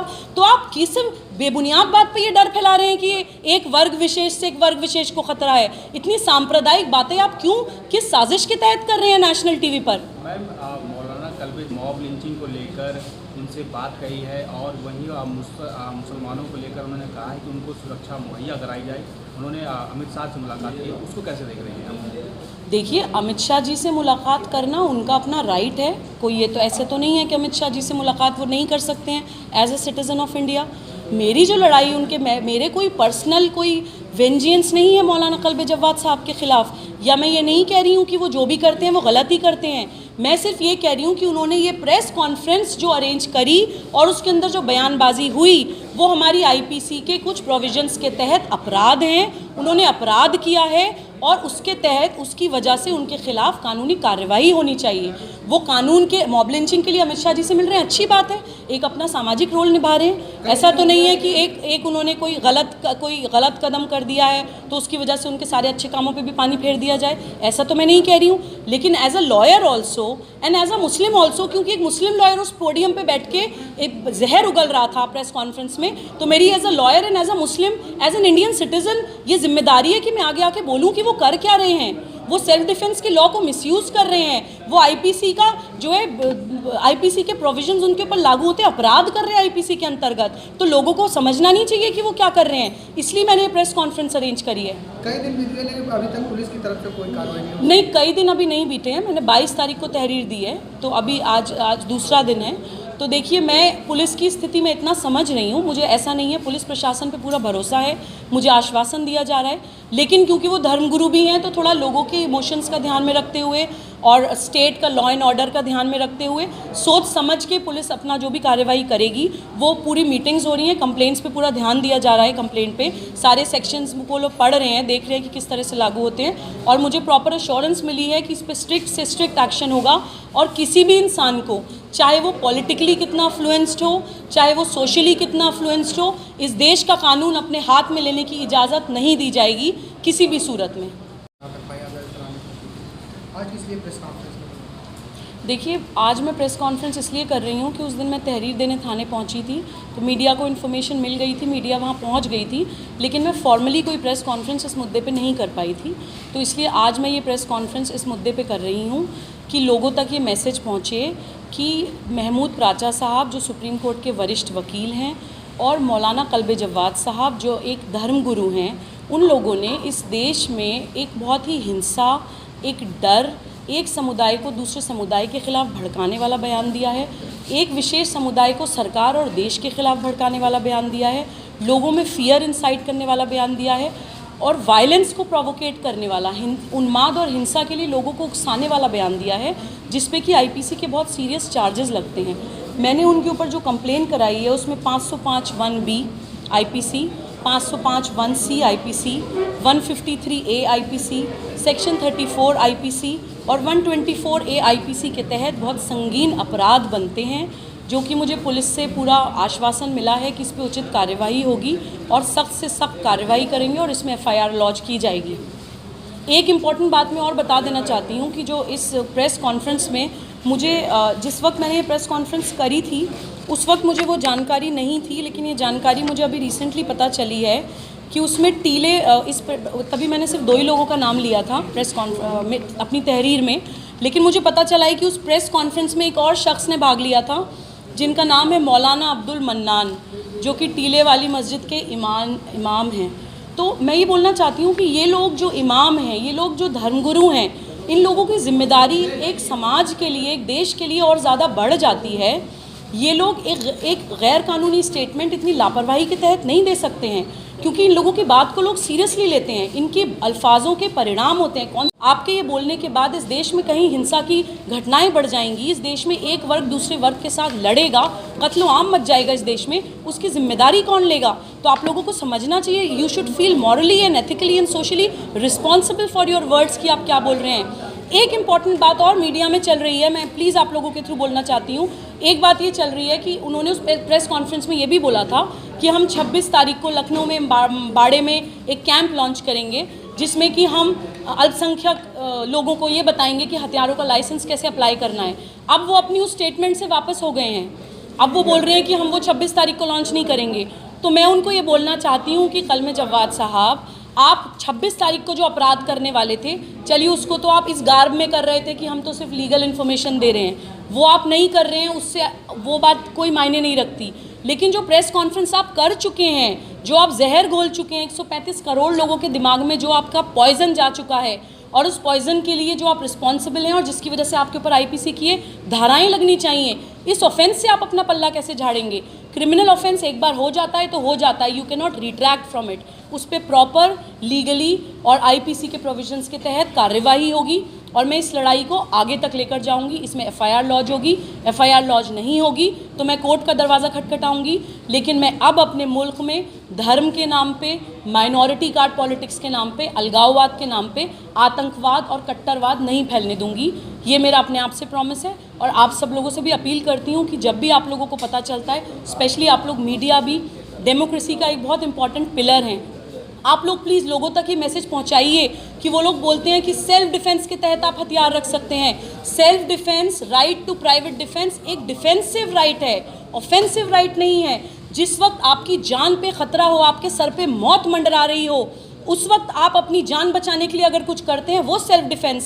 खिलाफ, तो आप किस बेबुनियाद बात पे ये डर फैला रहे हैं कि एक वर्ग विशेष से एक वर्ग विशेष को खतरा है? इतनी सांप्रदायिक बातें आप क्यों, किस साजिश के तहत कर रहे हैं नेशनल टीवी पर? मैम, मौलाना कल्बे मॉब लिंचिंग को लेकर उनसे बात कही है और वहीं मुसलमानों को लेकर उन्होंने कहा है कि उनको सुरक्षा मुहैया कराई जाए। उन्होंने अमित शाह से मुलाकात की, उसको कैसे देख रहे हैं आप? देखिए, अमित शाह जी से मुलाकात करना उनका अपना राइट है। कोई ये तो ऐसे तो नहीं है कि अमित शाह जी से मुलाकात वो नहीं कर सकते हैं as a citizen of India. मेरी जो लड़ाई उनके मेरे कोई पर्सनल कोई वेंजियंस नहीं है मौलाना कल्बे जव्वाद साहब के ख़िलाफ़, या मैं ये नहीं कह रही हूँ कि वो जो भी करते हैं वो गलत ही करते हैं। मैं सिर्फ ये कह रही हूँ कि उन्होंने ये प्रेस कॉन्फ्रेंस जो अरेंज करी और उसके अंदर जो बयानबाजी हुई वो हमारी आईपीसी के कुछ प्रोविजंस के तहत अपराध हैं। उन्होंने अपराध किया है और उसके तहत उसकी वजह से उनके खिलाफ कानूनी कार्रवाई होनी चाहिए। वो कानून के मॉब लिंचिंग के लिए अमित शाह जी से मिल रहे हैं, अच्छी बात है, एक अपना सामाजिक रोल निभा रहे हैं। ऐसा तो नहीं है कि एक उन्होंने कोई गलत कदम कर दिया है तो उसकी वजह से उनके सारे अच्छे कामों पे भी पानी फेर दिया जाए, ऐसा तो मैं नहीं कह रही हूँ। लेकिन as a lawyer also and as a Muslim also, क्योंकि एक मुस्लिम लॉयर उस पोडियम पे बैठ के एक जहर उगल रहा था प्रेस कॉन्फ्रेंस में, तो मेरी as a lawyer and as a Muslim as an Indian citizen ये जिम्मेदारी है कि मैं आगे आके बोलूँ कि वो कर क्या रहे हैं। वो सेल्फ डिफेंस के लॉ को मिसयूज़ कर रहे हैं, वो आईपीसी का जो है आईपीसी के प्रोविजंस उनके ऊपर लागू होते हैं, अपराध कर रहे हैं आईपीसी के अंतर्गत, तो लोगों को समझना नहीं चाहिए कि वो क्या कर रहे हैं। इसलिए मैंने प्रेस कॉन्फ्रेंस अरेंज करी है। कई दिन बीत गए लेकिन अभी तक पुलिस की तरफ से कोई कार्रवाई नहीं, कई दिन अभी नहीं बीते हैं। मैंने 22 तारीख को तहरीर दी है, तो अभी आज दूसरा दिन है। तो देखिए, मैं पुलिस की स्थिति में इतना समझ रही हूँ, मुझे ऐसा नहीं है, पुलिस प्रशासन पे पूरा भरोसा है, मुझे आश्वासन दिया जा रहा है। लेकिन क्योंकि वो धर्मगुरु भी हैं तो थोड़ा लोगों के इमोशंस का ध्यान में रखते हुए और स्टेट का लॉ एंड ऑर्डर का ध्यान में रखते हुए सोच समझ के पुलिस अपना जो भी कार्रवाई करेगी। वो पूरी मीटिंग्स हो रही हैं, कंप्लेंट्स पे पूरा ध्यान दिया जा रहा है, कंप्लेंट पे सारे सेक्शंस को लोग पढ़ रहे हैं, देख रहे हैं कि किस तरह से लागू होते हैं, और मुझे प्रॉपर एश्योरेंस मिली है कि इस पर स्ट्रिक्ट से स्ट्रिक्ट एक्शन होगा। और किसी भी इंसान को, चाहे वो पॉलिटिकली कितना फ्लुएंस्ड हो, चाहे वो सोशली कितना फ्लुएंस्ड हो, इस देश का कानून अपने हाथ में लेने की इजाज़त नहीं दी जाएगी किसी भी सूरत में। आज इसलिए प्रेस कॉन्फ्रेंस देखिए, आज मैं प्रेस कॉन्फ्रेंस इसलिए कर रही हूँ कि उस दिन मैं तहरीर देने थाने पहुँची थी, तो मीडिया को इन्फॉर्मेशन मिल गई थी, मीडिया वहाँ पहुँच गई थी, लेकिन मैं फॉर्मली कोई प्रेस कॉन्फ्रेंस इस मुद्दे पे नहीं कर पाई थी। तो इसलिए आज मैं ये प्रेस कॉन्फ्रेंस इस मुद्दे पे कर रही हूँ कि लोगों तक ये मैसेज पहुँचे कि महमूद प्राचा साहब जो सुप्रीम कोर्ट के वरिष्ठ वकील हैं और मौलाना कल्बे जव्वाद साहब जो एक धर्मगुरु हैं, उन लोगों ने इस देश में एक बहुत ही हिंसा, एक डर, एक समुदाय को दूसरे समुदाय के ख़िलाफ़ भड़काने वाला बयान दिया है, एक विशेष समुदाय को सरकार और देश के ख़िलाफ़ भड़काने वाला बयान दिया है, लोगों में फियर इंसाइट करने वाला बयान दिया है, और वायलेंस को प्रोवोकेट करने वाला, उन्माद और हिंसा के लिए लोगों को उकसाने वाला बयान दिया है, जिस पे कि आईपीसी के बहुत सीरियस चार्जेस लगते हैं। मैंने उनके ऊपर जो कंप्लेन कराई है उसमें 505(1)(b) IPC, 505(1)(c) IPC, 153(a) IPC, section 34 IPC और 124(a) आईपीसी के तहत बहुत संगीन अपराध बनते हैं, जो कि मुझे पुलिस से पूरा आश्वासन मिला है कि इस पर उचित कार्यवाही होगी और सख्त से सख्त कार्रवाई करेंगे और इसमें एफआईआर लॉन्च की जाएगी। एक इम्पॉर्टेंट बात मैं और बता देना चाहती हूँ कि जो इस प्रेस कॉन्फ्रेंस में मुझे जिस वक्त मैंने ये प्रेस कॉन्फ्रेंस करी थी उस वक्त मुझे वो जानकारी नहीं थी, लेकिन ये जानकारी मुझे अभी रिसेंटली पता चली है कि उसमें टीले तभी मैंने सिर्फ 2 ही लोगों का नाम लिया था प्रेस में अपनी तहरीर में, लेकिन मुझे पता चला है कि उस प्रेस कॉन्फ्रेंस में एक और शख्स ने भाग लिया था जिनका नाम है मौलाना अब्दुल मन्नान, जो कि टीले वाली मस्जिद के इमाम हैं। तो मैं ये बोलना चाहती हूँ कि ये लोग जो इमाम हैं, ये लोग जो धर्मगुरु हैं, इन लोगों की जिम्मेदारी एक समाज के लिए, एक देश के लिए और ज़्यादा बढ़ जाती है। ये लोग एक गैर कानूनी स्टेटमेंट इतनी लापरवाही के तहत नहीं दे सकते हैं, क्योंकि इन लोगों की बात को लोग सीरियसली लेते हैं, इनके अल्फाजों के परिणाम होते हैं। कौन आपके ये बोलने के बाद इस देश में कहीं हिंसा की घटनाएं बढ़ जाएंगी, इस देश में एक वर्ग दूसरे वर्ग के साथ लड़ेगा, कत्लो आम मच जाएगा इस देश में, उसकी जिम्मेदारी कौन लेगा? तो आप लोगों को समझना चाहिए, you should feel morally and ethically and socially responsible for your words कि आप क्या बोल रहे हैं। एक इम्पॉर्टेंट बात और मीडिया में चल रही है, मैं प्लीज़ आप लोगों के थ्रू बोलना चाहती हूँ। एक बात ये चल रही है कि उन्होंने उस प्रेस कॉन्फ्रेंस में ये भी बोला था कि हम 26 तारीख को लखनऊ में बाड़े में एक कैंप लॉन्च करेंगे, जिसमें कि हम अल्पसंख्यक लोगों को ये बताएंगे कि हथियारों का लाइसेंस कैसे अप्लाई करना है। अब वो अपनी उस स्टेटमेंट से वापस हो गए हैं। अब वो बोल रहे हैं कि हम वो 26 तारीख को लॉन्च नहीं करेंगे। तो मैं उनको ये बोलना चाहती हूँ कि कलमे जवाद साहब, आप 26 तारीख को जो अपराध करने वाले थे, चलिए उसको तो आप इस गार्ब में कर रहे थे कि हम तो सिर्फ लीगल इन्फॉर्मेशन दे रहे हैं, वो आप नहीं कर रहे हैं, उससे वो बात कोई मायने नहीं रखती। लेकिन जो प्रेस कॉन्फ्रेंस आप कर चुके हैं, जो आप जहर घोल चुके हैं 135 करोड़ लोगों के दिमाग में, जो आपका पॉइजन जा चुका है, और उस पॉइजन के लिए जो आप रिस्पॉन्सिबल हैं और जिसकी वजह से आपके ऊपर आईपीसी की ये धाराएं लगनी चाहिए, इस ऑफेंस से आप अपना पल्ला कैसे झाड़ेंगे? क्रिमिनल ऑफेंस एक बार हो जाता है तो हो जाता है, you can not retract from it. उस पर प्रॉपर लीगली और आईपीसी के प्रोविजंस के तहत कार्यवाही होगी और मैं इस लड़ाई को आगे तक लेकर जाऊंगी। इसमें एफआईआर लॉज होगी, एफआईआर लॉज नहीं होगी तो मैं कोर्ट का दरवाज़ा खटखटाऊंगी। लेकिन मैं अब अपने मुल्क में धर्म के नाम पे, माइनॉरिटी कार्ड पॉलिटिक्स के नाम पे, अलगाववाद के नाम पे आतंकवाद और कट्टरवाद नहीं फैलने दूंगी। ये मेरा अपने आप से प्रॉमिस है। और आप सब लोगों से भी अपील करती हूँ कि जब भी आप लोगों को पता चलता है, स्पेशली आप लोग मीडिया भी डेमोक्रेसी का एक बहुत इंपॉर्टेंट पिलर हैं, आप लोग प्लीज़ लोगों तक ये मैसेज पहुंचाइए कि वो लोग बोलते हैं कि सेल्फ डिफेंस के तहत आप हथियार रख सकते हैं। Self defence, right to private defence एक डिफेंसिव राइट है, ऑफेंसिव राइट नहीं है। जिस वक्त आपकी जान पे खतरा हो, आपके सर पे मौत मंडरा रही हो, उस वक्त आप अपनी जान बचाने के लिए अगर कुछ करते हैं, वो सेल्फ डिफेंस